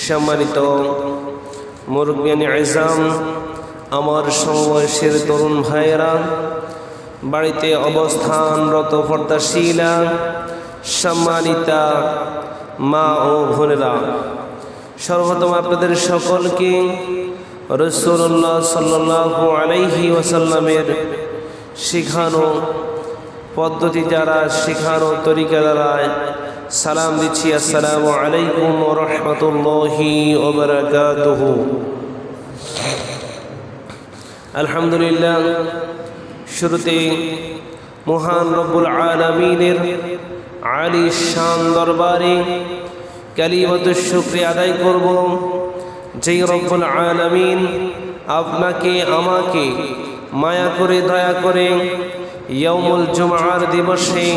সম্মানিত মুরব্বিয়ান আযম, আমার সমবয়সের তরুণ ভাইয়েরা, বাড়িতে অবস্থানরত পর্দাশীলা সম্মানিতা মা ও বোনেরা, সর্বপ্রথম আপনাদের সকলকে রাসূলুল্লাহ সাল্লাল্লাহু আলাইহি ওয়াসাল্লামের শিখানো পদ্ধতি দ্বারা, শিখানো তরিকা দ্বারা সালাম দিচ্ছি। আসসালামু আলাইকুম ওয়া রাহমাতুল্লাহি ওয়া বারাকাতুহু। আলহামদুলিল্লাহ, শুরুতে মহান রব্বুল আলামিনের আলী শান দরবারে কালিমাতুশ শুকরিয়া আদায় করব, যেই রব্বুল আলামিন আপনাকে আমাকে মায়া করে দয়া করে ইয়াউমুল জুমআর দিবসে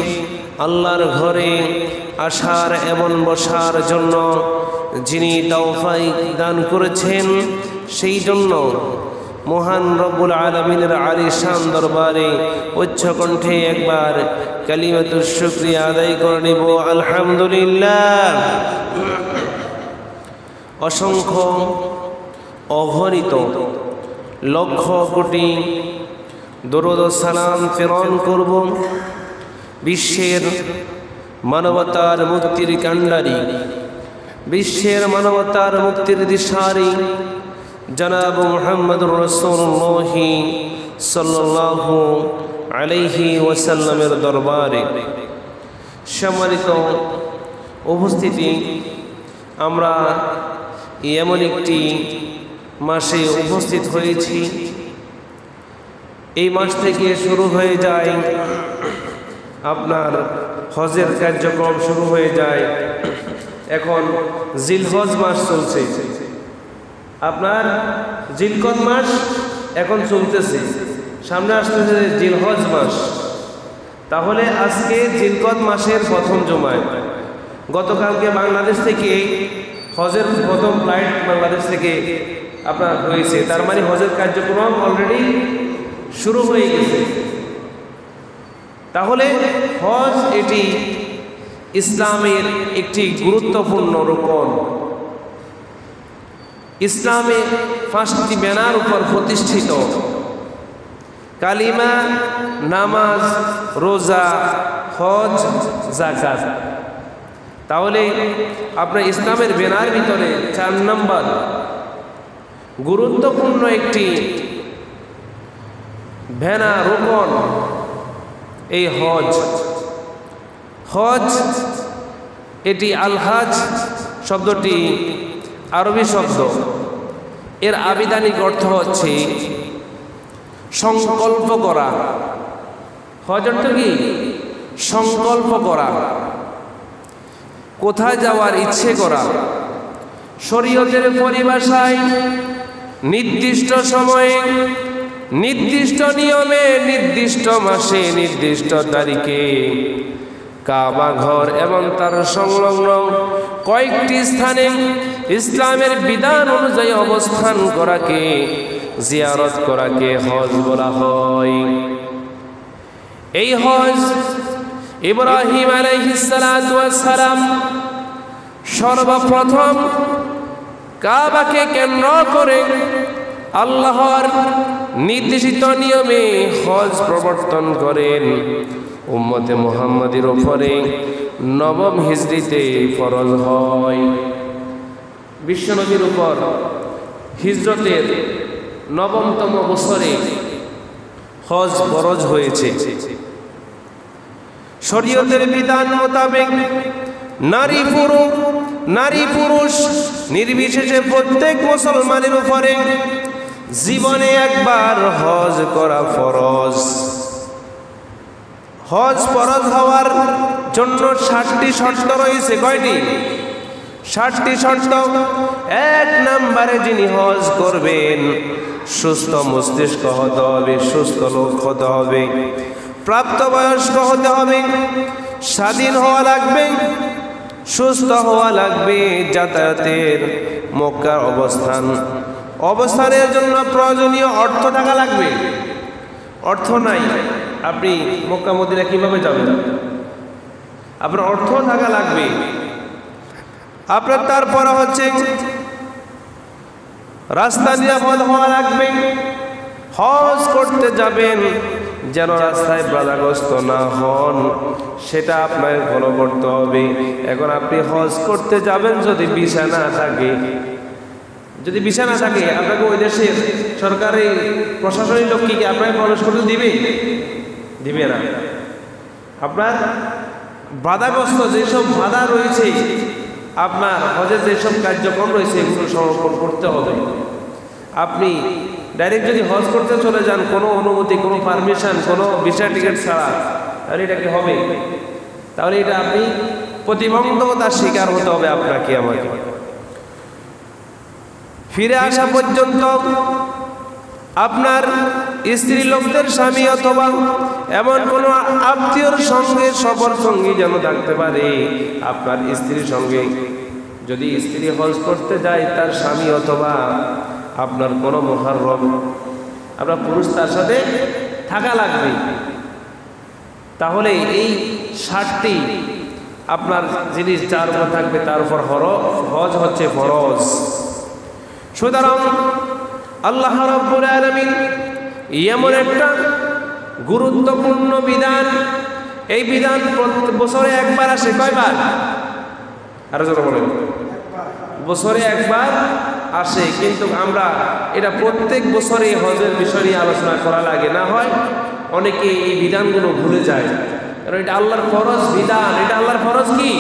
আল্লাহর ঘরে আসার এবং বসার জন্য যিনি তৌফিক দান করেছেন, সেই জন্য মহান রব্বুল আলামিনের আলিশান দরবারে উচ্চ কণ্ঠে একবার কালিমাতুশ শুকরিয়া আদায় করে নেব। আলহামদুলিল্লাহ। অসংখ্য অগণিত লক্ষ কোটি দরুদ ও সালাম প্রেরণ করব বিশ্বের মানবতার মুক্তির কাণ্ডারি, বিশ্বের মানবতার মুক্তির দিশারি জনাব মুহাম্মদুর রাসূলুল্লাহ সাল্লাল্লাহু আলাইহি ওয়াসাল্লামের দরবারে। সম্মানিত উপস্থিতি, আমরা এমন একটি মাসে উপস্থিত হয়েছি, এই মাস থেকে শুরু হয়ে যায় আপনার হজের কার্যক্রম শুরু হয়ে যায়। এখন জিলহজ মাস চলছে, আপনার জিলকদ মাস এখন চলতেছে, সামনে আসতেছে জিলহজ মাস। তাহলে আজকে জিলকদ মাসের প্রথম জুমায়, গতকালকে বাংলাদেশ থেকে হজের প্রথম ফ্লাইট বাংলাদেশ থেকে আপনার হয়েছে, তার মানে হজের কার্যক্রম অলরেডি শুরু হয়ে গেছে। তাহলে হজ এটি ইসলামের একটি গুরুত্বপূর্ণ রুকন। ইসলামে 5টি ব্যানার উপর প্রতিষ্ঠিত: কালিমা, নামাজ, রোজা, হজ, যাকাত। তাহলে আপনার ইসলামের ব্যানার ভিতরে 4 নম্বর গুরুত্বপূর্ণ একটি ব্যানার, রুকন এই হজ। হজ এটি আল হজ শব্দটি আরবি শব্দ, এর আবিধানিক অর্থ হচ্ছে সংকল্প করা। হজ অর্থ কি? সংকল্প করা, কোথায় যাওয়ার ইচ্ছে করা। শরীয়তের পরিভাষায় নির্দিষ্ট সময়ে, নির্দিষ্ট নিয়মে, নির্দিষ্ট মাসে, নির্দিষ্ট তারিখে কাবা ঘর এবং তার সংলগ্ন কয়েকটি স্থানে ইসলামের বিধান অনুযায়ী অবস্থান করাকে, জিয়ারত করাকে হজ বলা হয়। এই হজ ইব্রাহিম আলাইহিস সালাতু ওয়াস সালাম সর্বপ্রথম কাবাকে কেন্দ্র করে আল্লাহর নির্দেশিত নিয়মে হজ প্রবর্তন করেন। উম্মতে মুহাম্মাদের উপরে 9ম হিজরিতে ফরজ হয়। বিশ্বনবীর উপর হিজরতের 9মতম বছরে হজ ফরজ হয়েছে। শরীয়তের বিধান মোতাবেক নারী পুরুষ নির্বিশেষে প্রত্যেক মুসলমানের উপরে জীবনে একবার হজ করা ফরজ। হজ ফরজ হওয়ার জন্য 60টি শর্ত রয়েছে। কয়টি? 60টি শর্ত। 1 নম্বরে যিনি হজ করবেন সুস্থ মস্তিষ্ক হতে হবে, সুস্থ লোক হতে হবে, প্রাপ্তবয়স্ক হতে হবে, স্বাধীন হওয়া লাগবে, সুস্থ হওয়া লাগবে, যাতায়াতের মক্কার অবস্থানের জন্য প্রয়োজনীয় অর্থ থাকা লাগবে। অর্থ নাই, আপনি মক্কা মদিনা কিভাবে যাবেন? আপনার অর্থ থাকা লাগবে। আপনার তারপর হচ্ছে রাস্তা নিরাপদ হওয়া লাগবে। হজ করতে যাবেন যেন রাস্তায় বাধাগ্রস্ত না হন, সেটা আপনাকে ফলো করতে হবে। এখন আপনি হজ করতে যাবেন, যদি ভিসা না থাকে, আপনাকে ওই দেশের সরকারি প্রশাসনিক লোক কি আপনাকে প্রবেশ করতে দিবে না। আপনার বাধাগ্রস্ত যেসব বাধা রয়েছে, আপনার হজের যেসব কার্যক্রম রয়েছে, এগুলো সমর্পণ করতে হবে। আপনি ডাইরেক্ট যদি হজ করতে চলে যান, কোনো অনুমতি, কোনো পারমিশন, কোনো ভিসা টিকিট ছাড়া, তাহলে এটা কি হবে? তাহলে এটা আপনি প্রতিবন্ধকতার শিকার হতে হবে আপনাকে আমাকে। ফিরে আসা পর্যন্ত আপনার স্ত্রী লোকদের স্বামী অথবা এমন কোন আত্মীয়র সঙ্গে সফর সঙ্গী যেন থাকতে পারে। আপনার স্ত্রীর সঙ্গে যদি স্ত্রী হজ করতে যায়, তার স্বামী অথবা আপনার কোনো মুহাররম, আপনার পুরুষ তার সাথে থাকা লাগবে। তাহলে এই 60টি আপনার জিনিস যার উপর থাকবে তার উপর হজ হচ্ছে ফরজ। সুতরাং আল্লাহ রাব্বুল আলামিন এমন একটা গুরুত্বপূর্ণ বিধান, এই বিধান বছরে একবার আসে। কয়বার? আরো জোরে বলেন। বছরে একবার আসে, কিন্তু আমরা এটা প্রত্যেক বছরে হজের বিষয় নিয়ে আলোচনা করা লাগে। না হয় অনেকে এই বিধানগুলো ভুলে যায়, কারণ এটা আল্লাহর ফরজ বিধান। এটা আল্লাহর ফরজ কি?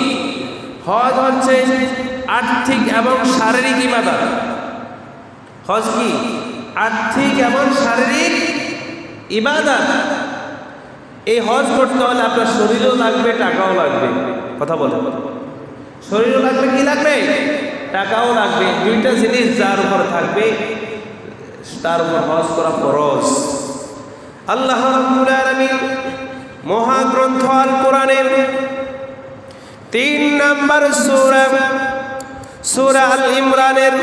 হজ হচ্ছে আর্থিক এবং শারীরিক ইবাদত। হজ কি? আর্থিক এবং শারীরিক ইবাদত। এই হজ করতে হলে আপনার শরীরও লাগবে, টাকাও লাগবে। কথা বলে, শরীরও লাগবে, কি লাগবে? টাকাও লাগবে। দুইটা জিনিস যার উপর থাকবে তার উপর হজ করা ফরজ। আল্লাহ রাব্বুল আলামিন মহাগ্রন্থ আল কোরআনের 3 নম্বর সূরা আল ইমরানের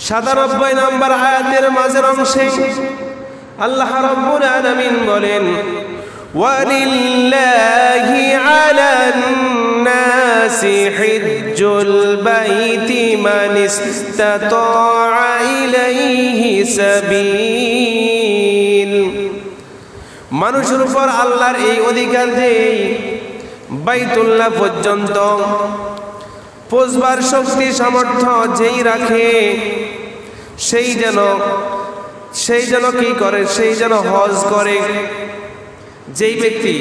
97 নম্বর আয়াতের মাঝের অংশে আল্লাহ রাব্বুল আলামিন বলেন, ওয়ালিল্লাহি আলান নাসি হিজ্জুল বাইতি মান ইসতাতাআ ইলাইহি সাবিল। মানুষের উপর আল্লাহর এই অধিকার যে বাইতুল্লাহ পর্যন্ত পৌঁছবার শক্তি সামর্থ্য যেই রাখে, সেই যেন কি করে? সেই যেন হজ করে। যেই ব্যক্তি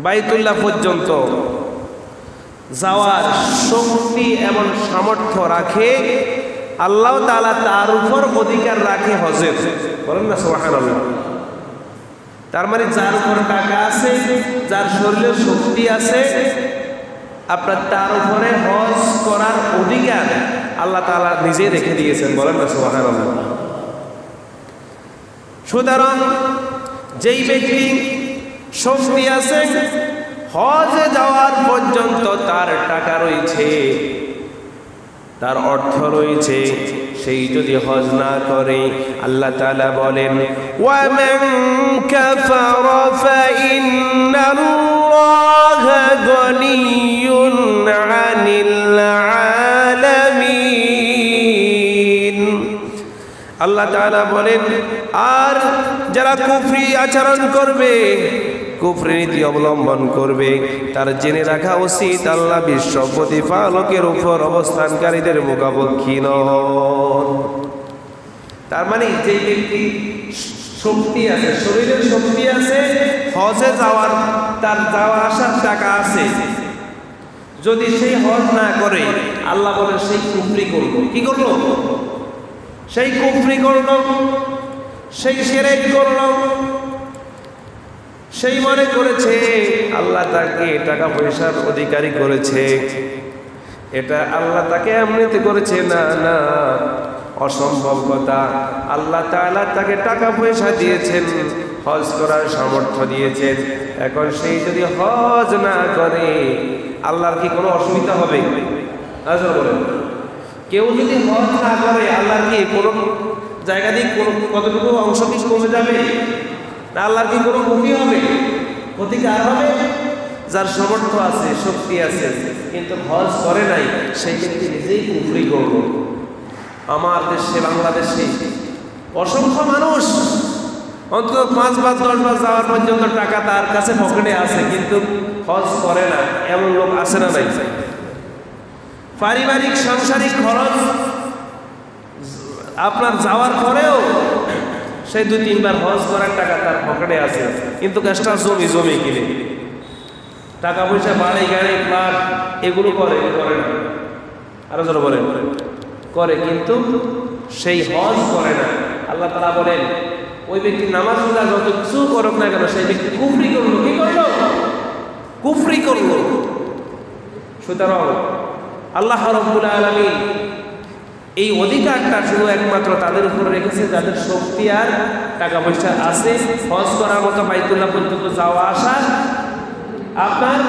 বাইতুল্লাহ পর্যন্ত যাওয়ার শক্তি এবং সামর্থ্য রাখে, আল্লাহ তাআলা তার উপর অধিকার রাখে হজের। বলেন না সুবহানাল্লাহ। তার মানে যার উপর টাকা আছে, যার শরীরে শক্তি আছে, আপনার তার উপরে হজ করার অধিকার আল্লাহ তাআলা নিজে রেখে দিয়েছেন। বলেন না সুবহানাল্লাহ। সুতরাং যেই ব্যক্তি শক্তি আছে, হজে যাওয়ার পর্যন্ত তার টাকা রয়েছে, তার অর্থ রয়েছে, সেই যদি হজ না করে, আল্লাহ তাআলা বলেন, ওয়া মান কাফারা ফাইন্নাল্লাহা গনিয়্যুন আনিল আলামিন। আল্লাহ তাআলা বলেন, আর যারা কুফরি আচরণ করবে, কুফরি নীতি অবলম্বন করবে, তার জেনে রাখা উচিত আল্লাহ বিশ্ব প্রতিপালকের উপর অবস্থানকারীদের মুখাপেক্ষী নন। তার মানে যে ব্যক্তি শক্তি আছে, শরীরের শক্তি আছে, হজে যাওয়ার, তার যাওয়া আসার টাকা আছে, যদি সেই হজ না করে, আল্লাহ বলে সেই কুফরি করলো। কি করলো? সেই কুফরি করলো, সেই শিরক করলো। সেই মনে করেছে আল্লাহ তাকে টাকা পয়সার অধিকারী করেছে, এটা আল্লাহ তাকে এমনিতে করেছে। না না, অসম্ভব কথা। আল্লাহ তাআলা তাকে টাকা পয়সা দিয়েছেন, হজ করার সামর্থ্য দিয়েছেন। এখন সেই যদি হজ না করে, আল্লাহর কি কোনো অসুবিধা হবে? আচ্ছা বলেন, কেউ যদি হজ না করে, আল্লাহর কি কোনো জায়গা দিয়ে কতটুকু অংশ কি কমে যাবে? আল্লাহর কি কোনো ক্ষতি হবে? ক্ষতি কার হবে? যার সামর্থ্য আছে, শক্তি আছে, কিন্তু হজ করে নাই, সেই ব্যক্তি নিজেই কুফরি করল। আমার দেশে বাংলাদেশে অসংখ্য মানুষ অন্তত 5 বার 10 বার যাওয়ার পর্যন্ত টাকা তার কাছে পকেটে আছে, কিন্তু হজ করে না, এমন লোক আছে না নাই? পারিবারিক সাংসারিক খরচ আপনার যাওয়ার পরেও সে 2-3 বার হজ করার টাকা তার পকেটে আছে, কিন্তু কাজটা জমি কিনে টাকা পয়সা বাড়ি গাড়ি ফ্ল্যাট এগুলো করে না, আরো যারা বলেন করে, কিন্তু সেই হজ করে না। আল্লাহ তাআলা বলেন ওই ব্যক্তি নামাজ রোজা যত কিছু করুক না কেন, সেই ব্যক্তি কুফরি করলো। কি করলো? কুফরি করলো। সুতরাং আল্লাহ রাব্বুল আলামিন এই অধিকারটা শুধু একমাত্র তাদের উপর রেখেছে যাদের শক্তি আর টাকা পয়সা আছে, হজ করার মতো বাইতুল্লাহ পর্যন্ত যাওয়া আসা আপনার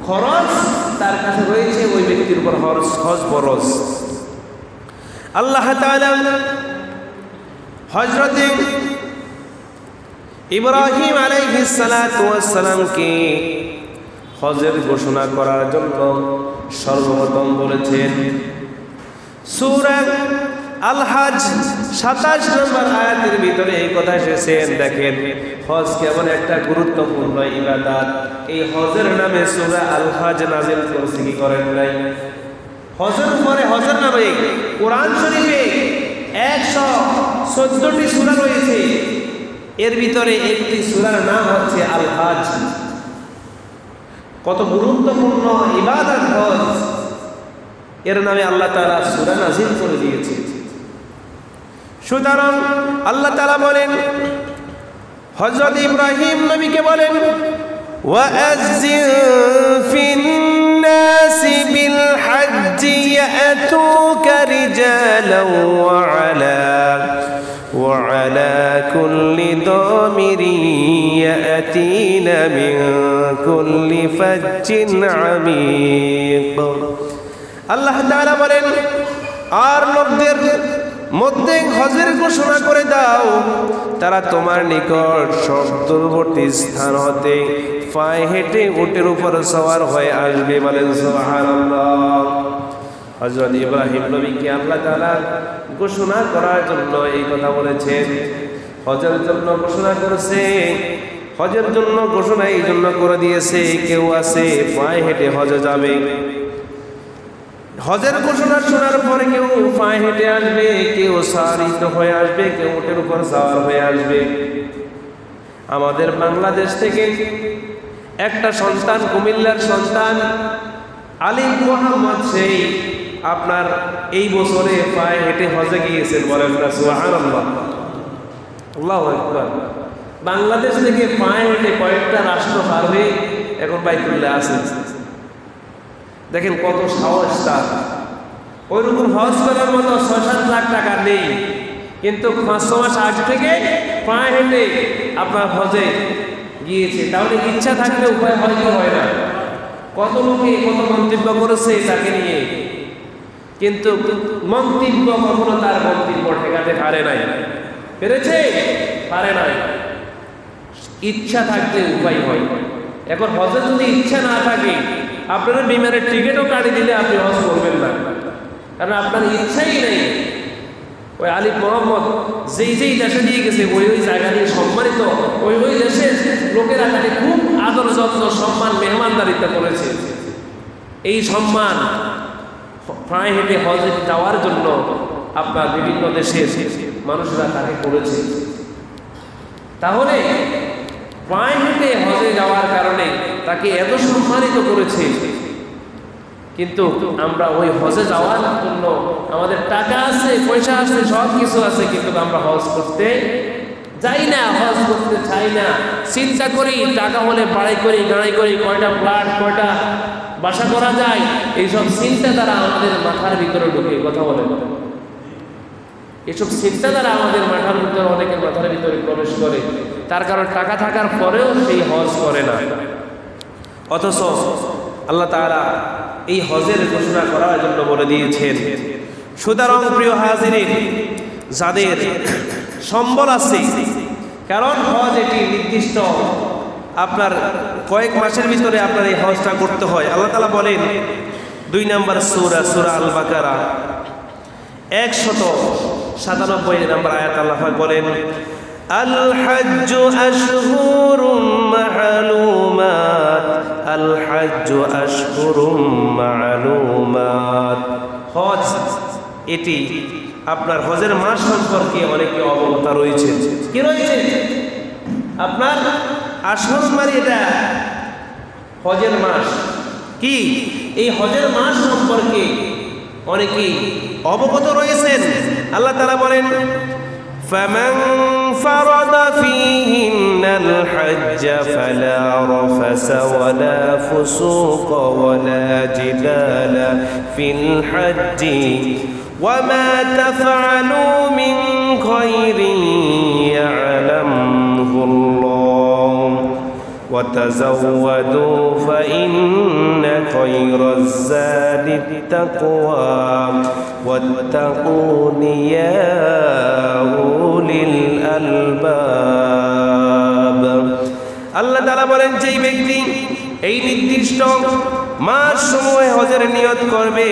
খরচ তার কাছে রয়েছে, ওই ব্যক্তির উপর হজ ফরজ। আল্লাহ তাআলা হযরত ইব্রাহিম আলাইহিস সালাতু ওয়াস সালামকে হজের ঘোষণা করার জন্য সর্বপ্রথম বলেছেন সূরা আল হজ 27 নম্বর আয়াতের ভিতরে এই কথা এসেছেন। দেখেন হজ কেমন একটা গুরুত্বপূর্ণ ইবাদত, এই হজের নামে সূরা আল হজ নাযিল করেছে, কি করেন নাই? হজের উপরে হজের নামে কোরআন শরীফে 114টি সূরা রয়েছে, এর ভিতরে একটি সূরার নাম হচ্ছে আল হজ। কত গুরুত্বপূর্ণ ইবাদত হজ, এর নামে আল্লাহ তাআলা সূরা নাযিল করে দিয়েছে। সুতরাং আল্লাহ তাআলা বলেন, হযরত ইব্রাহিম নবীকে বলেন ওয়াআযযিন ফিন-নাসি বিল হজ্জি ইয়াতুকা রিজালান ওয়া আলা কুল্লি দামিরিন ইয়াতিনা মিন কুল্লি ফাজ্জিন আমীক। আল্লাহ তাআলা বলেন, আর লোকদের মধ্যে হজের ঘোষণা করে দাও, তারা তোমার নিকট সব দূরবর্তী স্থান হতে পায়ে হেঁটে উটের উপর সওয়ার হয়ে আসবে। বলেন সুবহানাল্লাহ। হযরত ইব্রাহিম নবীকে আল্লাহ তাআলা ঘোষণা করার জন্য এই কথা বলেছেন, হজের জন্য ঘোষণা করেছে। হজের জন্য ঘোষণা এই জন্য করে দিয়েছে, কেউ আছে পায়ে হেঁটে হজে যাবে, হজের ঘোষণা শোনার পরে কেউ পায়ে হেঁটে আসবে, কেউ সারিত হয়ে আসবে, কেউ উটের উপর সাওয়ার হয়ে আসবে। আমাদের বাংলাদেশ থেকে একটা সন্তান, কুমিল্লার সন্তান আলিম মোহাম্মদ, সেই আপনার এই বছরে পায়ে হেঁটে হজে গিয়েছেন। বলেন না সুবহানাল্লাহ, আল্লাহু আকবার। বাংলাদেশ থেকে পায়ে হেঁটে কয়েকটা রাষ্ট্র পার হয়ে এখন বাইতুল্লাহ আছে। দেখেন কত সাহস তার। ওইরকম হজ করার মতো 6-7 লাখ টাকা নেই, কিন্তু 5-6 মাস আগে থেকে পায়ে হেঁটে আপনার হজে গিয়েছে। তাহলে ইচ্ছা থাকলে উপায় হয়তো হয় না। কত লোকে কত মন্তব্য করেছে তাকে নিয়ে, কিন্তু মন্তব্য কখনো তার মন্তব্য ঠেকাতে পারে নাই। পেরেছে? পারে নাই। ইচ্ছা থাকলে উপায় হয়। এখন হজে যদি ইচ্ছা না থাকে, আপনারা বিমানের টিকিটও কাটি দিলে আপনি হজ করবেন না, কারণ আপনার ইচ্ছাই নেই। ওই আলিফ মোহাম্মদ যেই দেশে দিয়ে গেছে, ওই জায়গা দিয়ে সম্মানিত, ওই দেশের লোকেরা তাকে খুব আদর যত্ন সম্মান মেহমানদারিত্ব করেছে। এই সম্মান পায়ে হেঁটে হজে যাওয়ার জন্য আপনার বিভিন্ন দেশের মানুষরা তাকে করেছে। তাহলে পায়ে হেঁটে হজে যাওয়ার কারণে তাকে এত সম্মানিত করেছে, কিন্তু আমরা ওই হজে যাওয়ার জন্য আমাদের টাকা আছে, পয়সা আছে, সব কিছু আছে, কিন্তু আমরা হজ করতে যাই না, হজ করতে চাই না। চিন্তা করি টাকা হলে বাড়াই করি, গাড়াই করি, কয়টা ফ্ল্যাট, কয়টা বাসা করা যায়, এইসব চিন্তা দ্বারা আমাদের মাথার ভিতরে ঢুকে। কথা বলে এসব চিন্তা দ্বারা আমাদের মাথার ভিতরে, অনেকের মাথার ভিতরে প্রবেশ করে। তার কারণ টাকা থাকার পরেও সেই হজ করে না। অথচ আল্লাহ তাআলা এই হজের ঘোষণা করার জন্য বলে দিয়েছেন। সুতরাং প্রিয় হাজিরিন, যাদের সম্বল আছে, কারণ হজ এটি নির্দিষ্ট আপনার কয়েক মাসের ভিতরে আপনার এই হজটা করতে হয়। আল্লাহ তাআলা বলেন 2 নম্বর সূরা আল বাকারা 197 নম্বর আয়াত আল্লাহ পাক বলেন আল হাজ্জু আশহুরুম মা'লুমাত, আল হাজ্জু আশহুরুম মা'লুমাত। হজ এটি আপনার হজের মাস সম্পর্কে অনেকে অবগত রয়েছে। কি রয়েছে? আপনার আশহুর মানে এটা হজের মাস। কি এই হজের মাস সম্পর্কে অনেকেই অবগত রয়েছেন। আল্লাহ তাআলা বলেন ফামান ফারাদা ফীহিন্নাল হজ্জ ফালা রাফাসা ওয়ালা ফুসুকা ওয়ালা জিদালা ফিল হজ্জি ওয়ামা তাফআলু মিন খায়রিন ইয়া'লামুহুল্লাহ وتزودوا فإن خير الزاد التقوى واتقون يا أولي الألباب। আল্লাহ তাআলা বলেন যেই ব্যক্তি এই নির্দিষ্ট মাস সমূহে হজের নিয়ত করবে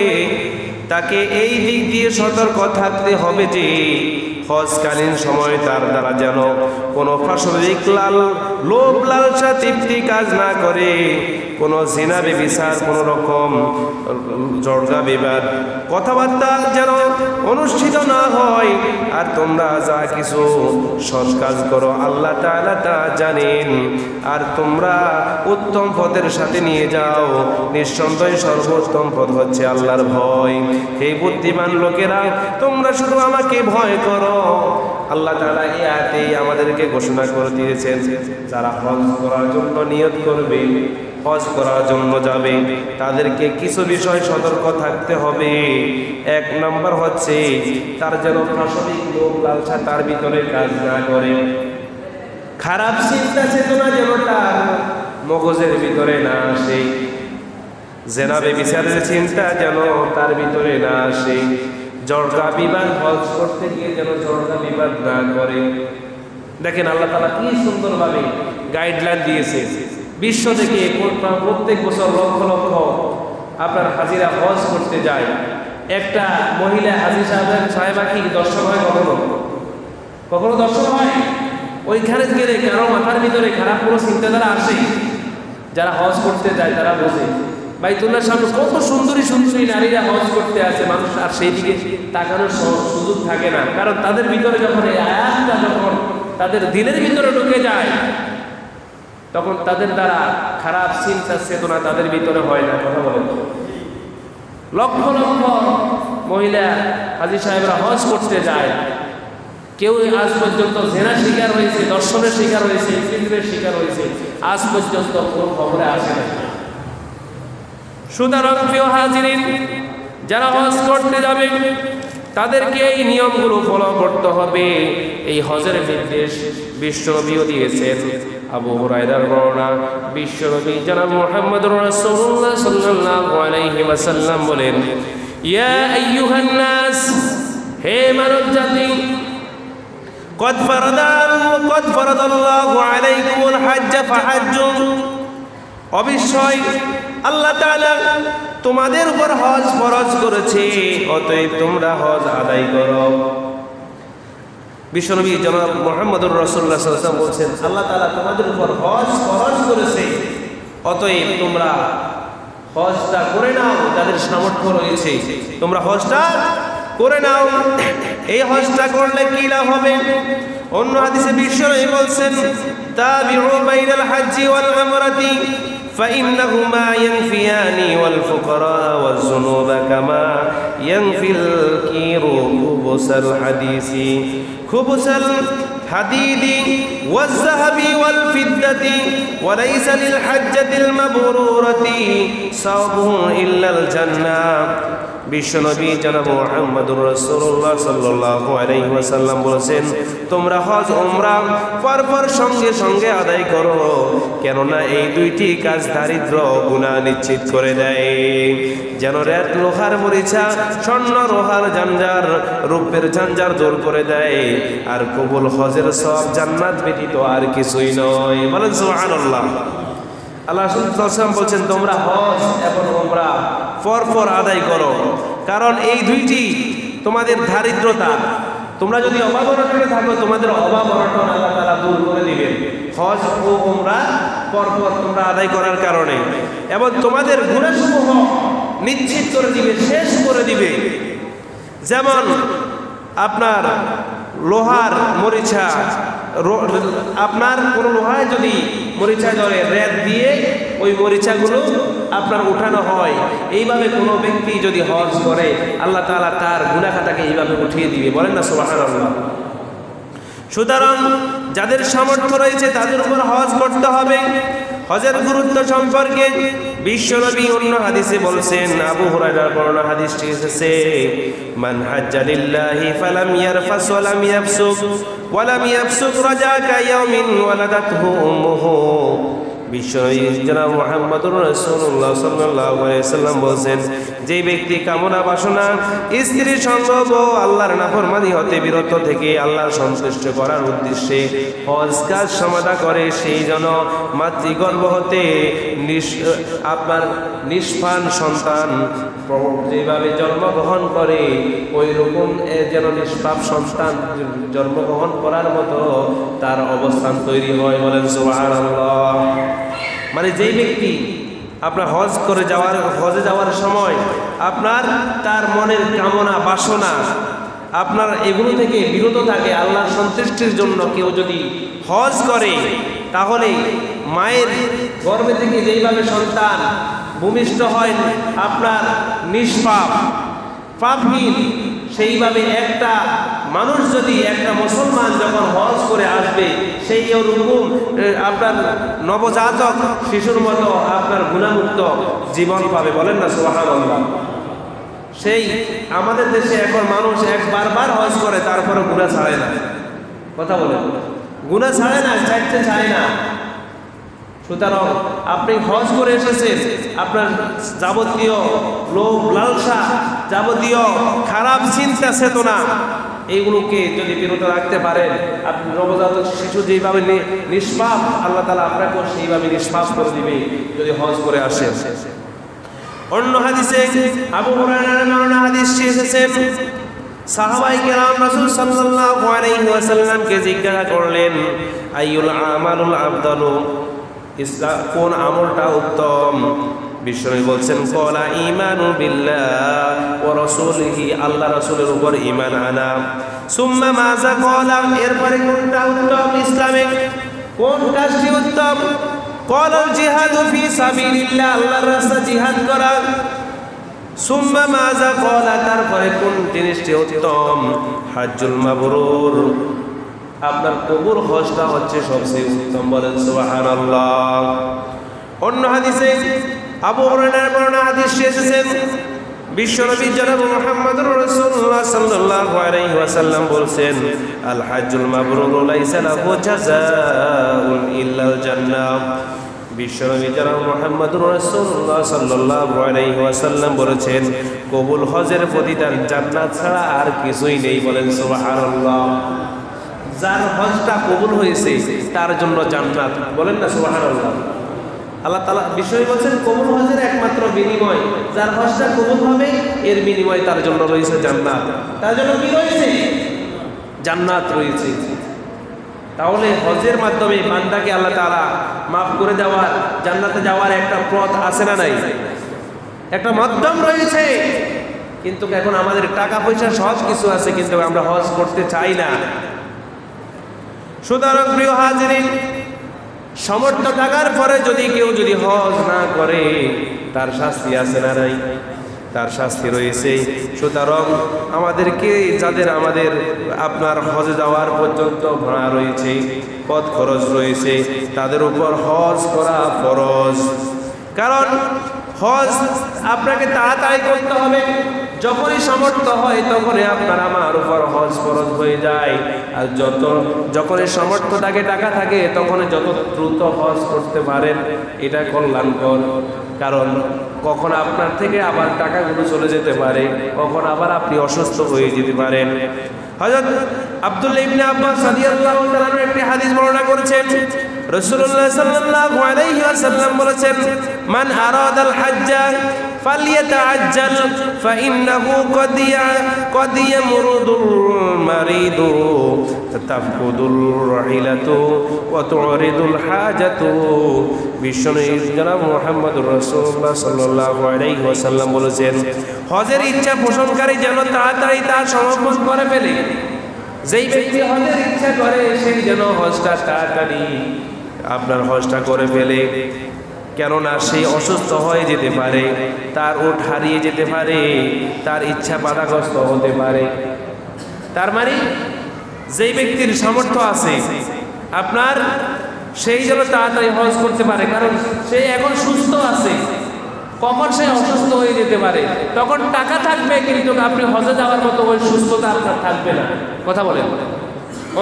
তাকে এই দিক দিয়ে সতর্ক থাকতে হবে যে হজকালীন সময় তার দ্বারা যেন কোনো পাশবিক লোভ লালসা তৃপ্তি কাজ না করে, কোনো জিনা ব্যভিচার, কোনো রকম জর্গা বিবাদ কথাবার্তা যেন অনুষ্ঠিত না হয়। আর তোমরা যা কিছু সৎ কাজ করো আল্লাহ তাআলা তা জানেন। আর তোমরা উত্তম পথের সাথে নিয়ে যাও, নিঃসন্দেহে সর্বোত্তম পথ হচ্ছে আল্লাহর ভয়। হে বুদ্ধিমান লোকেরা, তোমরা শুধু আমাকে ভয় করো। আল্লাহ তাআলা এই আয়াতে আমাদেরকে ঘোষণা করে দিয়েছেন যারা হজ করার জন্য নিয়ত করবে, হজ করার জন্য যাবে, তাদেরকে কিছু বিষয় সতর্ক থাকতে হবে। 1 নম্বর হচ্ছে তার যেন পাশবিক লোভ লালসা তার ভিতরে কাজ না করে, খারাপ চিন্তা চেতনা যেন তার মগজের ভিতরে না আসে, জেনা ব্যভিচারের চিন্তা যেন তার ভিতরে না আসে, জর্গা বিবাদ হজ করতে গিয়ে যেন জর্গা বিবাদ না করে। দেখেন আল্লাহ তাআলা কি সুন্দরভাবে গাইডলাইন দিয়েছে। বিশ্ব থেকে প্রত্যেক বছর লক্ষ লক্ষ আপনার হাজিরা হজ করতে যায়। একটা মহিলা হাজি সাহেবা কি দর্শন হয়? কখনো দর্শন হয়? ওইখানে গেলে কারো মাথার ভিতরে খারাপ কোনো চিন্তাধারা আসে? যারা হজ করতে যায় তারা বোঝে বাইতুল্লাহর সামনে কত সুন্দরী সুন্দরী নারীরা হজ করতে আসে, মানুষ আর সেই দিকে তাকানোর সুযোগ থাকে না। কারণ তাদের ভিতরে যখন এই আয়াতটা যখন তাদের দিলের ভিতরে ঢুকে যায় তখন তাদের দ্বারা খারাপ চিন্তা চেতনা তাদের ভিতরে হয় না। কথা বলেন, লক্ষ লক্ষ মহিলা হাজী সাহেবরা হজ করতে যায়, কেউ আজ পর্যন্ত জেনা শিকার হয়েছে, দর্শনের শিকার হয়েছে, ফিল্মের শিকার হয়েছে, আজ পর্যন্ত কোনো খবরে আসে না। সুতরাং প্রিয় হাজিরিন, যারা হজ করতে যাবে তাদেরকে এই নিয়মগুলো ফলো করতে হবে। এই হজের নির্দেশ বিশ্বনবীও দিয়েছেন। আবু হুরায়রার বর্ণনা, বিশ্বনবী জনাব মুহাম্মদুর রাসূলুল্লাহ সাল্লাল্লাহু আলাইহি ওয়াসাল্লাম বলেন, ইয়া আইয়ুহান নাস, হে মানব জাতি, قد فرض الله عليكم الحج فحجوا, অবশ্যই আল্লাহ তাআলা তোমাদের উপর হজ ফরজ করেছে, অতএব তোমরা হজ আদায় করো। বিশ্বনবী জনাব মুহাম্মদুর রাসূলুল্লাহ সাল্লাল্লাহু আলাইহি ওয়াসাল্লাম বলেন, আল্লাহ তাআলা তোমাদের উপর হজ ফরজ করেছে, অতএব তোমরা হজটা করে নাও। যাদের সামর্থ্য রয়েছে তোমরা হজটা করে নাও। এই হজটা করলে কি লাভ হবে? অন্য হাদিসে বিশ্বনবী বলেন, তাবিউ বাইনাল হজ্জি ওয়াল উমরাতি فإنهما ينفيان والفقراء والذنوب كما ينفي الكير خبث الحديد والذهب والفضة وليس للحجة المبرورة ثواب إلا الجنة। বিশ্বনবী জনাব মুহাম্মদুর রাসূলুল্লাহ সাল্লাল্লাহু আলাইহি ওয়াসাল্লাম বলেছেন, তোমরা হজ উমরা পরপর সঙ্গে সঙ্গে আদায় করো, কেননা এই দুইটি কাজ দারিদ্র গুনাহ নিশ্চিত করে দেয়। যেন রেত লোহার মরিচা, স্বর্ণ লোহার জাঞ্জার, রূপের জাঞ্জার দূর করে দেয়। আর কবুল হজের সওয়াব জান্নাত ব্যতীত আর কিছুই নয়। বলেন সুবহানাল্লাহ। আল্লাহ রাসূল বলছেন, তোমরা হজ এবং উমরা পরপর আদায় করো, কারণ এই দুইটি তোমাদের দারিদ্রতা, তোমরা যদি অভাব অনটনে থাকো তোমাদের অভাব অনটন আল্লাহ তাআলা দূর করে দিবেন হজ ও উমরা পরপর তোমরা আদায় করার কারণে, এবং তোমাদের গুনাহসমূহ নিশ্চিত করে দিবে, শেষ করে দিবে। যেমন আপনার লোহার মরিচা, আপনার কোনো লোহায় যদি মরিচা ধরে রেত দিয়ে ওই মরিচাগুলো আপনার উঠানো হয়, এইভাবে কোনো ব্যক্তি যদি হজ করে আল্লাহ তাআলা তার গুনাহ খাতাকে এইভাবে উঠিয়ে দিবে। বলেন না সুবহানাল্লাহ। সুতরাং যাদের সামর্থ্য রয়েছে তাদের উপর হজ করতে হবে। হজের গুরুত্ব সম্পর্কে বিশ্বনবী অন্য হাদিসে বলছেন, আবু হুরায়রার বর্ণনা হাদিসটি এসেছে, মান হাজ্জা লিল্লাহি ফালাম ইয়ারফাস ওয়া লাম ইয়াফসুক ওয়া লাম ইয়াফসুক রাজাকা ইয়াউমিন ওয়ালাদাতহু উম্মুহু। বিশ্বনবী জনাব মুহাম্মদুর রাসূলুল্লাহ সাল্লাল্লাহু আলাইহি ওয়াসাল্লাম বলেন, যে ব্যক্তি কামনা বাসনা স্ত্রীর সঙ্গ ও আল্লাহর নাফরমানি হতে বিরত থেকে আল্লাহর সন্তুষ্ট করার উদ্দেশ্যে হজ কাজ সমাধা করে, সেই জন্য মাতৃগর্ভ হতে আপনার নিষ্পান সন্তান যেভাবে জন্মগ্রহণ করে ওই রকম যেন নিষ্পাপ সন্তান জন্মগ্রহণ করার মতো তার অবস্থান তৈরি হয়। বলেন সুবহানাল্লাহ। মানে যেই ব্যক্তি আপনার হজে যাওয়ার সময় আপনার তার মনের কামনা বাসনা আপনার এগুলো থেকে বিরত থাকে, আল্লাহর সন্তুষ্টির জন্য কেউ যদি হজ করে, তাহলে মায়ের গর্ভে থেকে যেইভাবে সন্তান ভূমিষ্ঠ হয় আপনার নিষ্পাপ পাপহীন, সেইভাবে একটা মানুষ যদি একটা মুসলমান যখন হজ করে আসবে সেই ওরকম আপনার নবজাতক শিশুর মতো আপনার গুনাহমুক্ত জীবন পাবে। বলেন না সুবহানাল্লাহ। সেই আমাদের দেশে এখন মানুষ বারবার হজ করে তারপরে গুনাহ ছাড়ে না। কথা বলেন, গুনাহ ছাড়ে না, চাইতে চায় না। সুতরাং আপনি হজ করে এসেছেন, আপনার যাবতীয় লোভ লালসা, যাবতীয় খারাপ চিন্তা চেতনা এইগুলোকে যদি বিরত রাখতে পারেন, আপনি নবজাতক শিশু যেভাবে নিষ্পাপ আল্লাহ তাআলা আপনাকেও সেইভাবে নিষ্পাপ করে দিবে যদি হজ করে আসেন। অন্য হাদিসে আবু হুরায়রার বর্ণনা হাদিস এসেছেন, সাহাবায়ে কেরাম রাসূল সাল্লাল্লাহু আলাইহি ওয়াসাল্লামকে জিজ্ঞাসা করলেন, আইয়ুল আমালুল আফদালু, ইসলাম কোন আমলটা উত্তম? বিশ্বনবী বলছেন, ক্বালা ঈমানু বিল্লাহ ওয়া রাসূলিহি, আল্লাহ রাসূলের উপর ঈমান আনা। সুম্মা মাযা ক্বালা, এরপরে কোনটা উত্তম? ইসলামে কোন কাজটি উত্তম? ক্বালা জিহাদু ফি সাবিলিল্লাহ, আল্লাহর রাস্তায় জিহাদ করা। সুম্মা মাযা ক্বালা, তারপরে কোন জিনিসটি উত্তম? হজ্জুল মাবরুর, আপনার কবুল হজটা হচ্ছে সবচেয়ে উত্তম। বলেন সুবহানাল্লাহ। অন্য হাদিসে আবু হুরায়রার বর্ণনা হাদিস এসেছেন, বিশ্বনবী জনাব মুহাম্মদুর রাসূলুল্লাহ সাল্লাল্লাহু আলাইহি ওয়াসাল্লাম বলেন, আল হজ্জুল মাবরুর লাইসা লাহু জাযাউন ইল্লাল জান্নাহ। বিশ্বনবী জনাব মুহাম্মদুর রাসূলুল্লাহ সাল্লাল্লাহু আলাইহি ওয়াসাল্লাম বলেছেন, কবুল হজের প্রতিদান জান্নাত ছাড়া আর কিছুই নেই। বলেন সুবহানাল্লাহ। যার হজটা কবুল হয়েছে তার জন্য জান্নাত। বলেন না সুবহানাল্লাহ। আল্লাহ তাআলা বিষয় বলছেন, কবুল হজের একমাত্র বিনিময় যার হজটা কবুল হবে এর বিনিময় তার জন্য রয়েছে জান্নাত। তার জন্য কি রয়েছে? জান্নাত রয়েছে। তাহলে হজের মাধ্যমে বান্দাকে আল্লাহ তাআলা মাফ করে দেওয়ার, জান্নাতে যাওয়ার একটা পথ আছে না নাই? একটা মাধ্যম রয়েছে। কিন্তু এখন আমাদের টাকা পয়সা সহজ কিছু আছে, কিন্তু আমরা হজ করতে চাই না। সুতরাং প্রিয় হাজিরিন, সামর্থ্য থাকার পরে যদি কেউ হজ না করে তার শাস্তি আছে না নাই? তার শাস্তি রয়েছে। সুতরাং আমাদেরকে আমাদের আপনার হজে যাওয়ার পর্যন্ত ভাড়া রয়েছে, পথ খরচ রয়েছে, তাদের উপর হজ করা ফরজ। কারণ হজ আপনাকে তাড়াতাড়ি করতে হবে। যখনই সামর্থ্য হয় তখনই আপনার আমার উপর হজ ফরজ হয়ে যায়। আর যখনই সামর্থ্য থাকে, টাকা থাকে, তখন যত দ্রুত হজ করতে পারেন এটা কল্যাণকর। কারণ কখন আপনার থেকে আবার টাকাগুলো চলে যেতে পারে, কখন আবার আপনি অসুস্থ হয়ে যেতে পারেন। হযরত আব্দুল্লাহ ইবনে আব্বাস রাদিয়াল্লাহু তাআলা একটি হাদিস বর্ণনা করেছেন, রাসূলুল্লাহ সাল্লাল্লাহু আলাইহি ওয়াসাল্লাম বলেছেন, মান আরাদাল হাজ্জা فليتعجل فإنه قد يمرض المريض تفقد الرحلة وتعرض الحاجة বিশ্বনবী জনাব মুহাম্মদুর রাসূলুল্লাহ সাল্লাল্লাহু আলাইহি ওয়াসাল্লাম বলেছেন, হজের ইচ্ছা পোষণকারী যেন তাড়াতাড়ি তার সমাপন করে ফেলে। যেই ব্যক্তি হজের ইচ্ছা করে সেই যেন হজটা তাড়াতাড়ি আপনার হজটা করে ফেলে, কেননা সে অসুস্থ হয়ে যেতে পারে, তার উট হারিয়ে যেতে পারে, তার ইচ্ছা বাধাগ্রস্ত হতে পারে। তার মানে যেই ব্যক্তির সামর্থ্য আছে আপনার, সেই যেন তাড়াতাড়ি হজ করতে পারে, কারণ সে এখন সুস্থ আছে। কখন সে অসুস্থ হয়ে যেতে পারে, তখন টাকা থাকবে কিন্তু আপনি হজে যাওয়ার মতো ওই সুস্থতা আপনার থাকবে না। কথা বলেন।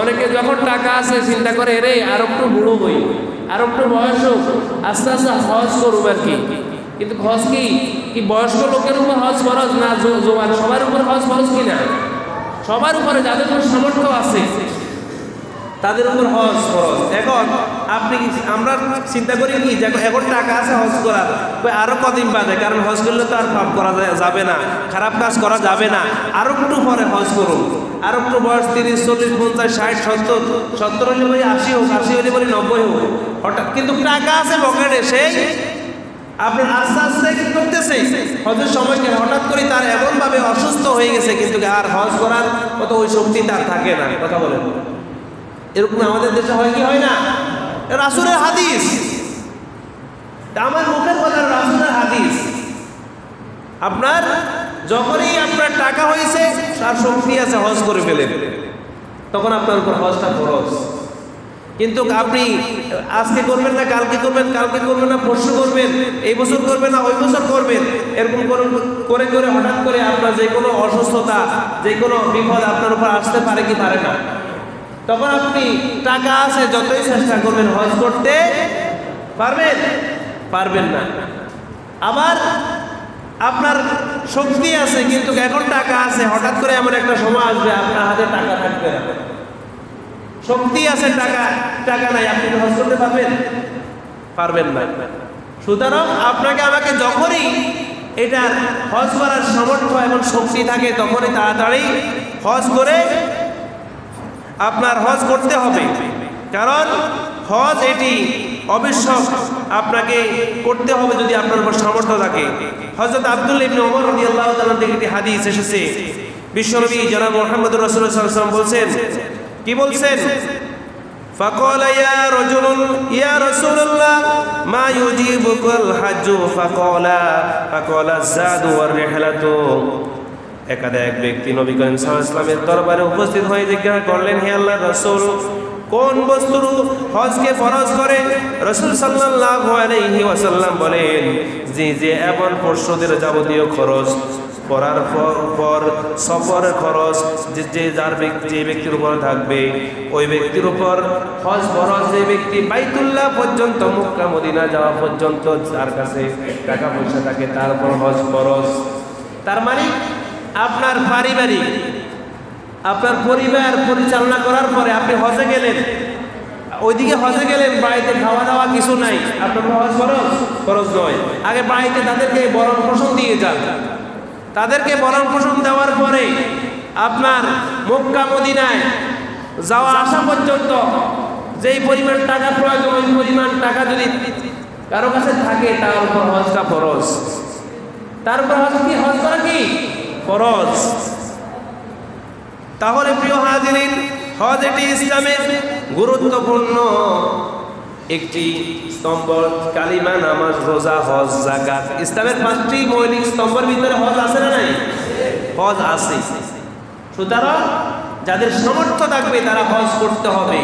অনেকে যখন টাকা আছে চিন্তা করে, রে আর একটু বুড়ো হই, আর একটু বয়স হোক, আস্তে আস্তে হজ করুম আর কি। কিন্তু হজ কি বয়স্ক লোকের উপর হজ ফরজ না জোয়ান সবার উপর হজ ফরজ কি না? সবার উপরে, যাদের উপর সামর্থ্য আছে তাদের উপর হজ ফরজ। এখন আমরা চিন্তা করি কি, এখন টাকা আছে হজ করার, আরো কদিন বাদে, কারণ হজ করলে তো আর পাপ করা যাবে না, খারাপ কাজ করা যাবে না, আরো একটু পরে হজ করুন, আরো একটু বয়স 30, 40, 50, 60, 70 হলে বলি 80 হোক, 80 হলে বলি 90 হোক, হঠাৎ কিন্তু টাকা আছে পকেটে, সেই আপনার আস্তে আস্তে কি করতেছে হজের সময়কে, হঠাৎ করে তার এমন ভাবে অসুস্থ হয়ে গেছে কিন্তু আর হজ করার কত ওই শক্তি তার থাকে না। কথা বলেন, এরকম আমাদের দেশে হয় কি হয় না? রাসূলের হাদিস, আমার মুখের কথা, রাসূলের হাদিস। আপনার যখনই আপনার টাকা হয়েছে, তার শক্তি আছে, হজ করে ফেলেন, তখন আপনার উপর হজটা ফরজ। কিন্তু আপনি আজকে করবেন না, কালকে করবেন, কালকে করবেন না, পরশু করবেন, এই বছর করবেন না, ওই বছর করবেন, এরকম করে করে হঠাৎ করে আপনার যে কোনো অসুস্থতা, যে কোনো বিপদ আপনার উপর আসতে পারে কি পারে না? তখন আপনি টাকা আছে, যতই চেষ্টা করবেন হজ করতে পারবেন না। আবার আপনার শক্তি আছে কিন্তু এখন টাকা আছে, হঠাৎ করে এমন একটা সময় আসবে আপনার হাতে টাকা থাকবে না, শক্তি আছে, টাকা নাই, আপনি হজ করতে পারবেন না। সুতরাং আপনাকে আমাকে যখনই এটা হজ করার সামর্থ্য এবং শক্তি থাকে তখনই তাড়াতাড়ি হজ করে আপনার হজ করতে হবে, কারণ হজ এটি অবশ্যক আপনাকে করতে হবে যদি আপনার উপর সামর্থ্য থাকে। হযরত আব্দুল্লাহ ইবনে ওমর রাদিয়াল্লাহু তাআলা থেকে একটি হাদিস এসেছে, বিশ্বনবী জনাব মুহাম্মদুর রাসূলুল্লাহ সাল্লাল্লাহু আলাইহি ওয়াসাল্লাম বলছেন, কি বলছেন? ফাকালা ইয়া রাজুলুন ইয়া রাসূলুল্লাহ মা ইউজিবুকাল হাজ্জু ফাকালা যাদু ওয়ার রিহলাতু। এক ব্যক্তি নবী করিম সাল্লাল্লাহু আলাইহি ওয়াসাল্লামের দরবারে উপস্থিত হয়ে জিজ্ঞাসা করলেন, হে আল্লাহর রাসূল, কোন বস্তুর হজকে ফরজ করে? রাসূল সাল্লাল্লাহু আলাইহি ওয়াসাল্লাম বলেন, যে এমন পশুদের যাবতীয় খরচ করার পর সফরের খরচ যে ব্যক্তির উপর থাকবে, ওই ব্যক্তির উপর হজ ফরজ। যে ব্যক্তি বাইতুল্লাহ পর্যন্ত, মক্কা মদিনা যাওয়া পর্যন্ত যার কাছে টাকা পয়সা থাকে তার উপর হজ ফরজ। তার মানে আপনার পারিবারিক, আপনার পরিবার পরিচালনা করার পরে আপনি হজে গেলেন, ওইদিকে হজে গেলেন, বাড়িতে খাওয়া দাওয়া কিছু নাই, আপনার হজ ফরজ নয়। আগে বাড়িতে তাদেরকে বরণ পোষণ দিয়ে যান, তাদেরকে বরণ পোষণ দেওয়ার পরে আপনার মক্কা মদিনায় যাওয়া আসা পর্যন্ত যেই পরিমাণ টাকা প্রয়োজন, ওই পরিমাণ টাকা যদি কারো কাছে থাকে তার উপর হজটা ফরজ। তার উপর হজ করা কি ফরজ। তাহলে প্রিয় হাজিরিন, হজ এটি ইসলামের গুরুত্বপূর্ণ একটি স্তম্ভ। কালিমা, নামাজ, রোজা, হজ, যাকাত, ইসলামের 5টি মৌলিক স্তম্ভের ভিতরে হজ আছে না নাই? হজ আছে। সুতরাং যাদের সামর্থ্য থাকবে তারা হজ করতে হবে।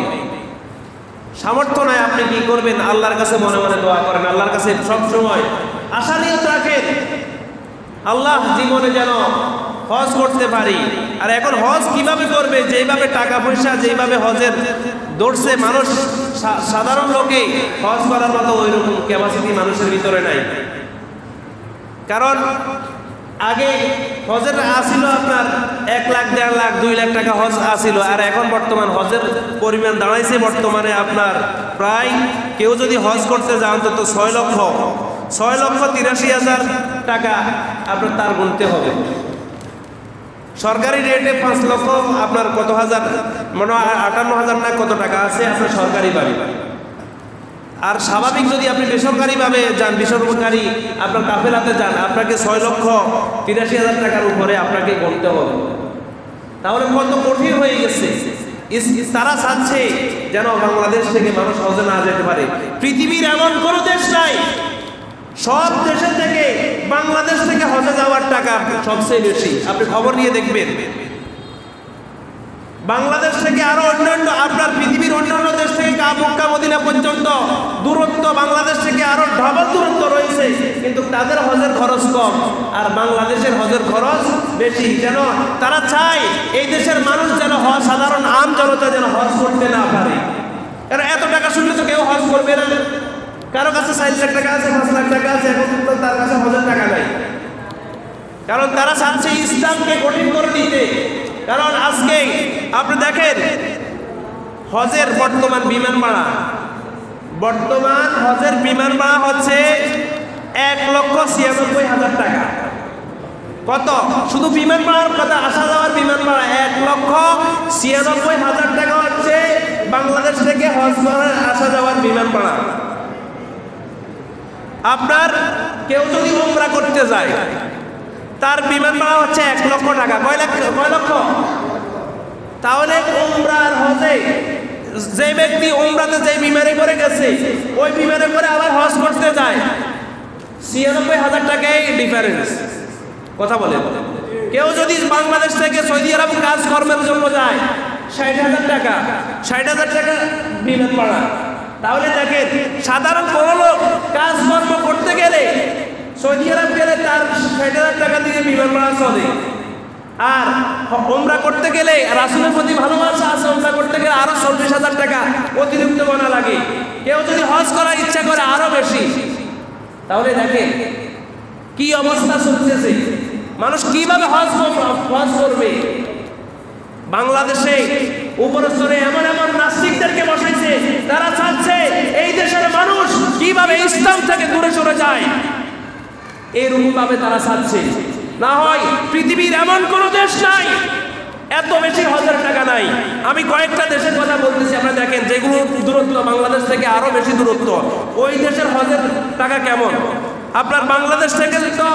সামর্থ্য নাই, আপনি কি করবেন? আল্লাহর কাছে মনে মনে দোয়া করেন, আল্লাহর কাছে সবসময় আশা নিয়ে রাখেন, আল্লাহ জীবনে যেন হজ করতে পারি। আর এখন হজ কিভাবে করবে? যেইভাবে টাকা পয়সা, যেইভাবে হজের দৌড়ছে মানুষ, সাধারণ লোকে হজ করার মতো ওই রকম ক্যাপাসিটি মানুষের ভিতরে নাই। কারণ আগে হজের আসিল আপনার 1 লাখ, 1.5 লাখ, 2 লাখ টাকা হজ আসিল, আর এখন বর্তমান হজের পরিমাণ দাঁড়াইছে বর্তমানে আপনার প্রায়, কেউ যদি হজ করতে যায় অন্তত 6 লক্ষ 6,83,000 টাকা আপনার তার গুনতে হবে। সরকারি রেটে 5 লক্ষ আপনার কত হাজার, মনে হয় 58,000 না কত টাকা আছে আপনার সরকারি বাড়ি। আর স্বাভাবিক যদি আপনি বেসরকারিভাবে যান, বেসরকারি আপনার কাফেলাতে যান, আপনাকে 6,83,000 টাকার উপরে আপনাকে গুনতে হবে। তাহলে কত কঠিন হয়ে গেছে। তারা চাচ্ছে যেন বাংলাদেশ থেকে মানুষ হজে না যেতে পারে। পৃথিবীর এমন কোনো দেশ নাই, সব দেশের থেকে বাংলাদেশ থেকে হজে যাওয়ার টাকা সবচেয়ে বেশি। আপনি খবর নিয়ে দেখবেন, বাংলাদেশ থেকে আরো অন্যান্য আপনার পৃথিবীর অন্যান্য দেশ থেকে মক্কা মদিনা পর্যন্ত দূরত্ব বাংলাদেশ থেকে আরো ডাবল দূরত্ব রয়েছে, কিন্তু তাদের হজের খরচ কম আর বাংলাদেশের হজের খরচ বেশি। যেন তারা চায় এই দেশের মানুষ যেন সাধারণ আম জনতা যেন হজ করতে না পারে। কারণ এত টাকা শুনলে তো কেউ হজ করবে না। কারো কাছে 4 লাখ টাকা আছে, 5 লাখ টাকা আছে, এখন তো তার কাছে হজের টাকা নাই। কারণ তারা চাচ্ছে ইসলামকে কঠিন করে দিতে। কারণ আজকে আপনি দেখেন হজের বর্তমান বিমান ভাড়া, বর্তমান হজের বিমান ভাড়া হচ্ছে 1,96,000 টাকা। কত? শুধু বিমান ভাড়ার কথা, আসা যাওয়ার বিমান ভাড়া 1,96,000 টাকা হচ্ছে বাংলাদেশ থেকে হজ করার আসা যাওয়ার বিমান ভাড়া। আপনার কেউ যদি উমরা করতে যায় তার বিমান ভাড়া হচ্ছে 1 লক্ষ টাকা। কয় লক্ষ? তাহলে উমরার হজে যে ব্যক্তি উমরাতে যে বিমানে করে গেছে ওই বিমানে করে আবার হজ করতে যায় 96,000 টাকাই ডিফারেন্স। কথা বলে কেউ যদি বাংলাদেশ থেকে সৌদি আরব কাজকর্মের জন্য যায় 60,000 টাকা, 60,000 টাকা বিমান ভাড়া। তাহলে দেখেন সাধারণ কোনো লোক কাজকর্ম করতে গেলে সৌদি আরব গেলে তার 60,000 টাকা দিয়ে বিমান ভাড়া চলে। আর উমরা করতে গেলে রাসূলের প্রতি ভালোবাসা আছে, উমরা করতে গেলে আরো 40,000 টাকা অতিরিক্ত বানা লাগে। কেউ যদি হজ করার ইচ্ছা করে আরো বেশি। তাহলে দেখেন কি অবস্থা চলতেছে, মানুষ কিভাবে হজ করবে। বাংলাদেশে উপরস্তরে এমন এমন নাস্তিকদেরকে বসাইছে, তারা চাচ্ছে এই দেশের মানুষ কিভাবে ইসলাম থেকে দূরে সরে যায়, এরকম ভাবে তারা চাচ্ছে। না হয় পৃথিবীর এমন কোন দেশ নাই এত বেশি হজের টাকা নাই। আমি কয়েকটা দেশের কথা বলতেছি, আপনারা দেখেন যেগুলো দূরত্ব বাংলাদেশ থেকে আরো বেশি দূরত্ব, ওই দেশের হজের টাকা কেমন। আপনার বাংলাদেশ থেকে তো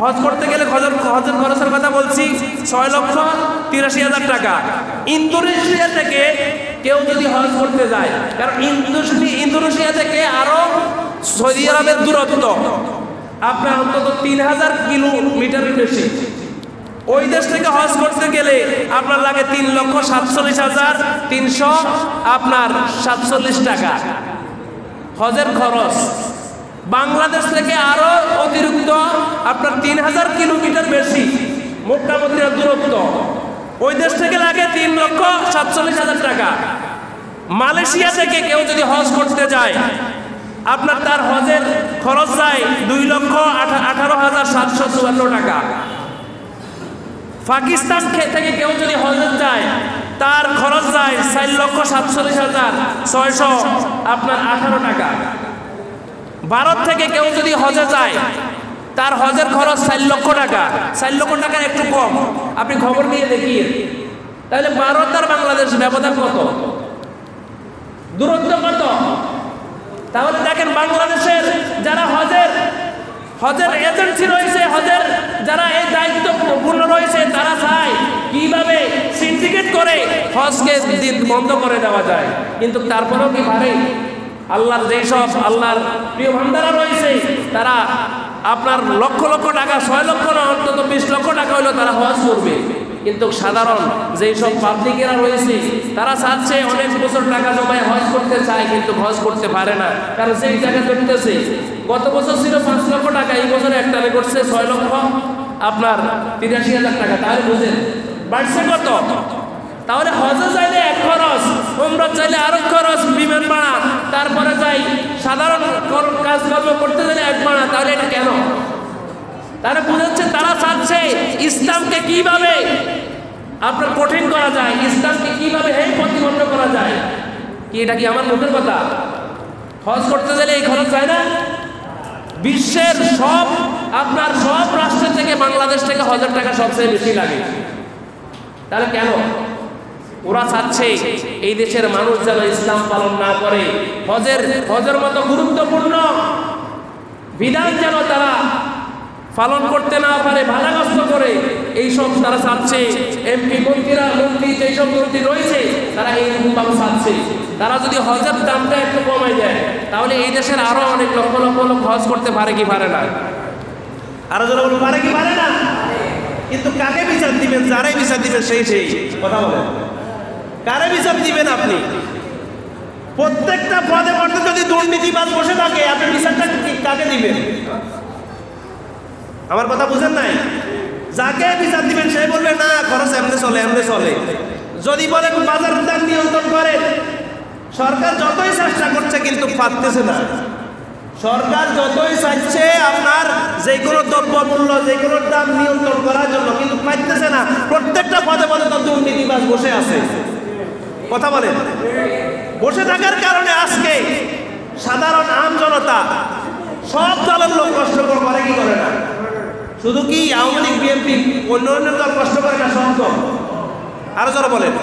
হজ করতে গেলে হজের খরচের কথা বলছি 6,83,000 টাকা। ইন্দোনেশিয়া থেকে কেউ যদি হজ করতে যায়, কারণ ইন্দোনেশিয়া থেকে আরো সৌদি আরবের দূরত্ব আপনার অন্তত 3,000 কিলোমিটার বেশি। ওই দেশ থেকে হজ করতে গেলে আপনার লাগে 3,47,300 আপনার 47 টাকা হজের খরচ। বাংলাদেশ থেকে আরো অতিরিক্ত আপনার 3,000 কিলোমিটার বেশি মক্কা মদিনার দূরত্ব, ওই দেশ থেকে লাগে 3,47,000 টাকা। মালয়েশিয়া থেকে কেউ যদি হজ করতে যায় আপনার তার হজের খরচ যায় 2,18,754 টাকা। পাকিস্তান থেকে কেউ যদি হজে যায় তার খরচ যায় 4,47,600 আপনার 18 টাকা। ভারত থেকে কেউ যদি হজে যায় তার হজের খরচ 4 লক্ষ টাকা। 4 লক্ষ টাকার একটু কম, আপনি খবর নিয়ে দেখিয়ে। তাহলে ভারত আর বাংলাদেশ ব্যবধান কত, দূরত্ব কত? তাহলে দেখেন বাংলাদেশের যারা হজের এজেন্সি রয়েছে, হজের যারা এই দায়িত্বপূর্ণ রয়েছে, তারা চায় কিভাবে সিন্ডিকেট করে হজকে দিন বন্ধ করে দেওয়া যায়। কিন্তু তারপরেও কি পারে? আল্লাহর যেসব আল্লাহর প্রিয় বান্দারা রয়েছে তারা আপনার লক্ষ লক্ষ টাকা, 6 লক্ষ না অন্তত 20 লক্ষ টাকা হইলেও তারা হজ করবে। কিন্তু সাধারণ যেসব পাবলিকেরা রয়েছে তারা চাচ্ছে অনেক বছর টাকা জমায় হজ করতে চায়, কিন্তু হজ করতে পারে না। কারণ সেই টাকা ধরতেছে গত বছর ছিল 5 লক্ষ টাকা, এই বছর একটানে করছে 6 লক্ষ আপনার 83,000 টাকা। তাহলে বুঝেন বাড়ছে কত। তাহলে হজে চাইলে এক খরচ, উমরা চাইলে আরো খরচ, বিমান ভাড়া, তারপরে যাই সাধারণ কাজকর্ম করতে গেলে এক ভাড়া। তাহলে এটা কেন? তারা বুঝাচ্ছে তারা চাচ্ছে ইসলামকে কিভাবে আপনার কঠিন করা যায়, ইসলামকে কিভাবে প্রতিবন্ধ করা যায়। কি এটা কি আমার মুখের কথা? হজ করতে গেলে এই খরচ যায় না? বিশ্বের আপনার সব রাষ্ট্রের থেকে বাংলাদেশ থেকে হজের টাকা সবচেয়ে বেশি লাগে। তাহলে কেন? ওরা চাচ্ছে এই দেশের মানুষ যেন ইসলাম পালন না করে, হজের মতো গুরুত্বপূর্ণ বিধান যেন তারা পালন করতে না পারে, বাধাগ্রস্ত করে এইসব তারা চাচ্ছে। এমপি মন্ত্রী যেসব মন্ত্রী রয়েছে তারা এইরকমভাবে চাচ্ছে। তারা যদি হজের দামটা একটু কমাই দেয় তাহলে এই দেশের আরো অনেক লক্ষ লক্ষ লোক হজ করতে পারে কি পারে না? আরো যারা পারে কি পারে না? কিন্তু কাকে বিচার দিবেন? যারাই বিচার দিবেন সেই কথা বলেন, কারে বিচার দিবেন আপনি? প্রত্যেকটা পদে পদে যদি দুর্নীতিবাজ বসে থাকে আপনি বিচারটা কাকে দিবেন? আমার কথা বুঝেন নাই? যাকে বিচার দিবেন সে বলবে না খরচ এমনি চলে। যদি বলেন বাজার দাম নিয়ন্ত্রণ করেন, সরকার যতই চেষ্টা করছে কিন্তু পারতেছে না। সরকার যতই চাইছে আপনার যে কোনো দ্রব্য মূল্য যে কোনো দাম নিয়ন্ত্রণ করার জন্য, কিন্তু পারতেছে না। প্রত্যেকটা পদে পদে তো দুর্নীতিবাজ বসে আছে। কথা বলেন, বসে থাকার কারণে আজকে সাধারণ আম জনতা সব দলের লোক কষ্ট করে কি করে না? শুধু কি আওয়ামী লীগ বিএনপি অন্য দল কষ্ট করে না? সব দল। আরো যারা বলেন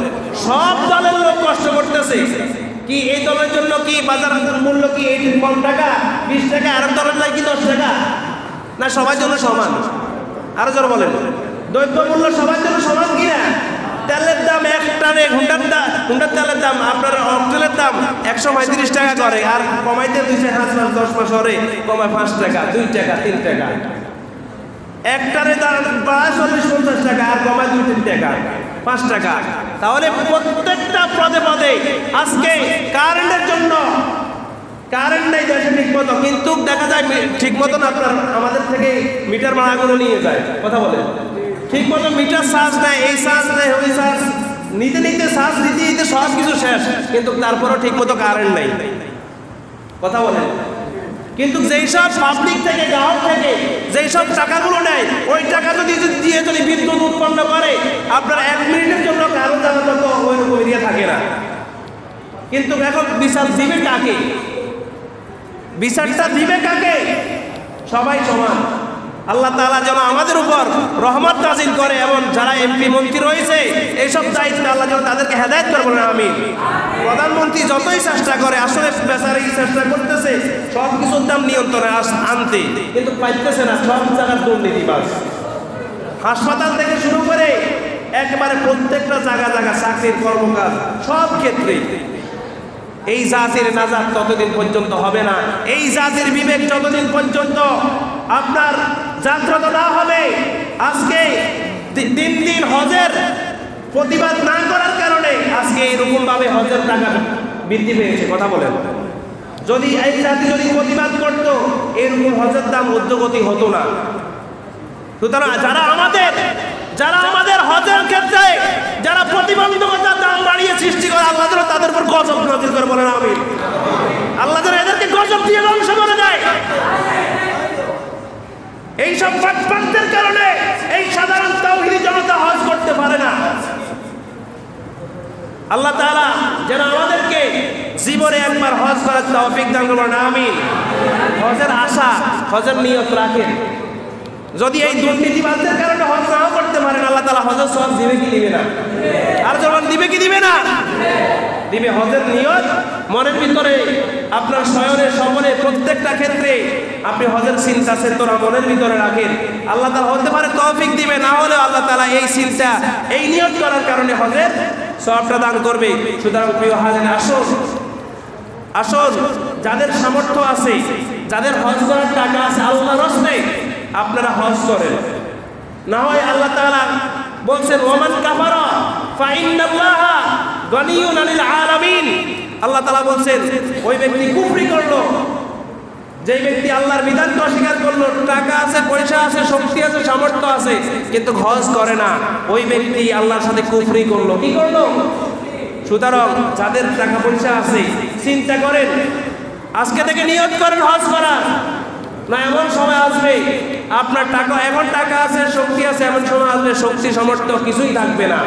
সব দলের লোক কষ্ট করতেছে। কি এই দলের জন্য কি বাজার মূল্য কি এই কম টাকা 20 টাকা, আর দলের নাই কি 10 টাকা? না সবার জন্য সমান? আরো যারা বলেন দ্রব্য মূল্য সবার জন্য সমান কিনা? তেলের দাম এক টানে ঘন্টার তেলের দাম আপনার অক্টেলের দাম 135 টাকা করে, আর কমাইতে 2-5 মাস হরে কমায় 5 টাকা 2 টাকা 3 টাকা। একটারে দাম 40-50 টাকা আর কমায় 2-3 টাকা 5 টাকা। তাহলে প্রত্যেকটা পদে পদে আজকে কারেন্টের জন্য কারেন্ট নেই দেশে ঠিক মতো, কিন্তু দেখা যায় ঠিক মতন আপনার আমাদের থেকে মিটার ভাড়াগুলো নিয়ে যায়। কথা বলে ঠিক মতো মিটার চার্জ নেয়, এই চার্জ নেয় ওই চার্জ নিতে চার্জ দিতে সব কিছু শেষ, কিন্তু তারপরেও ঠিক মতো কারেন্ট নেই। কথা বলেন, কিন্তু যেই সব পাবলিক থেকে গ্রাহক থেকে যেই সব টাকাগুলো নেয় ওই টাকা যদি বিদ্যুৎ উৎপন্ন করে আপনার 1 মিনিটের জন্য কারো জানা যত ওইরকম এরিয়া থাকে না। কিন্তু এখন বিচার দিবে কাকে? বিচারটা দিবে কাকে? সবাই সমান। আল্লাহ তাআলা যেন আমাদের উপর রহমত নাযিল করে এবং যারা এমপি মন্ত্রী রয়েছে এইসব দায়িত্ব আল্লাহ যেন তাদেরকে হেদায়েত করে বলেন আমিন। প্রধানমন্ত্রী যতই চেষ্টা করে আসলে বেচারি চেষ্টা করতেছে সব কিছুর দাম নিয়ন্ত্রণে আনতে, কিন্তু পাইতেছে না। সব জায়গার দুর্নীতিবাজ, হাসপাতাল থেকে শুরু করে একেবারে প্রত্যেকটা জায়গা চাকরির কর্মকাজ সব ক্ষেত্রে। এই জাতির নাজাত ততদিন পর্যন্ত হবে না, এই জাতির বিবেক যতদিন পর্যন্ত আপনার জাগ্রত না হবে। আজকে দিন হজের প্রতিবাদ না করার কারণে আজকে এরকম ভাবে হজের টাকা বৃদ্ধি পেয়েছে। কথা বলেন, যদি এই জাতি যদি প্রতিবাদ করতো এরকম হজের দাম ঊর্ধ্বগতি হতো না। সুতরাং যারা আমাদের হজের ক্ষেত্রে যারা প্রতিবন্ধকতার দাম বাড়িয়ে সৃষ্টি করে আল্লাহ যেন তাদের উপর গজব নাযিল করে বলেন আমিন। আল্লাহ যেন এদেরকে গজব দিয়ে ধ্বংস করে দেয়। এইসব বাটপারদের কারণে এই সাধারণ তাওহীদি জনতা হজ করতে পারে না। আল্লাহ তাআলা যেন আমাদেরকে জীবনে একবার হজ করার তৌফিক দান করুন আমিন। হজের আশা হজের নিয়ত রাখেন। যদি এই দুর্নীতিবাজদের কারণে হজ নাও করতে পারেন আল্লাহ তাআলা হজের সওয়াব দিবে কি দিবে না? আর যখন দিবে কি দিবে না? দিবে। হজের নিয়ত মনের ভিতরে আপনার শয়নে স্বপনে প্রত্যেকটা ক্ষেত্রে আপনি হজের চিন্তা চেতনা মনের ভিতরে রাখেন। আল্লাহ তাআলা হতে পারে তৌফিক দিবে, না হলে আল্লাহ তাআলা এই চিন্তা এই নিয়ত করার কারণে হজের সওয়াবটা দান করবে। সুতরাং প্রিয় হাজির আসুন যাদের সামর্থ্য আছে, যাদের হজ করার টাকা আছে আল্লাহর রাস্তে আপনারা হজ করেন। না হয় আল্লাহ তাআলা বলছেন ওমান কাফারা ফাইন্নাল্লাহা গানিয়্যুন আনিল আলামিন। আল্লাহ তাআলা বলছেন ওই ব্যক্তি কুফরি করলো, যেই ব্যক্তি আল্লাহর বিধানকে অস্বীকার করলো, টাকা আছে পয়সা আছে শক্তি আছে সামর্থ্য আছে কিন্তু হজ করে না, ওই ব্যক্তি আল্লাহর সাথে কুফরি করলো। কি করলো? সুতরাং যাদের টাকা পয়সা আছে চিন্তা করেন, আজকে থেকে নিয়ত করেন হজ করার। না এমন সময় আসবে আপনার টাকা এখন টাকা আছে শক্তি আছে, এমন সময় আসবে শক্তি সামর্থ্য কিছুই থাকবে না।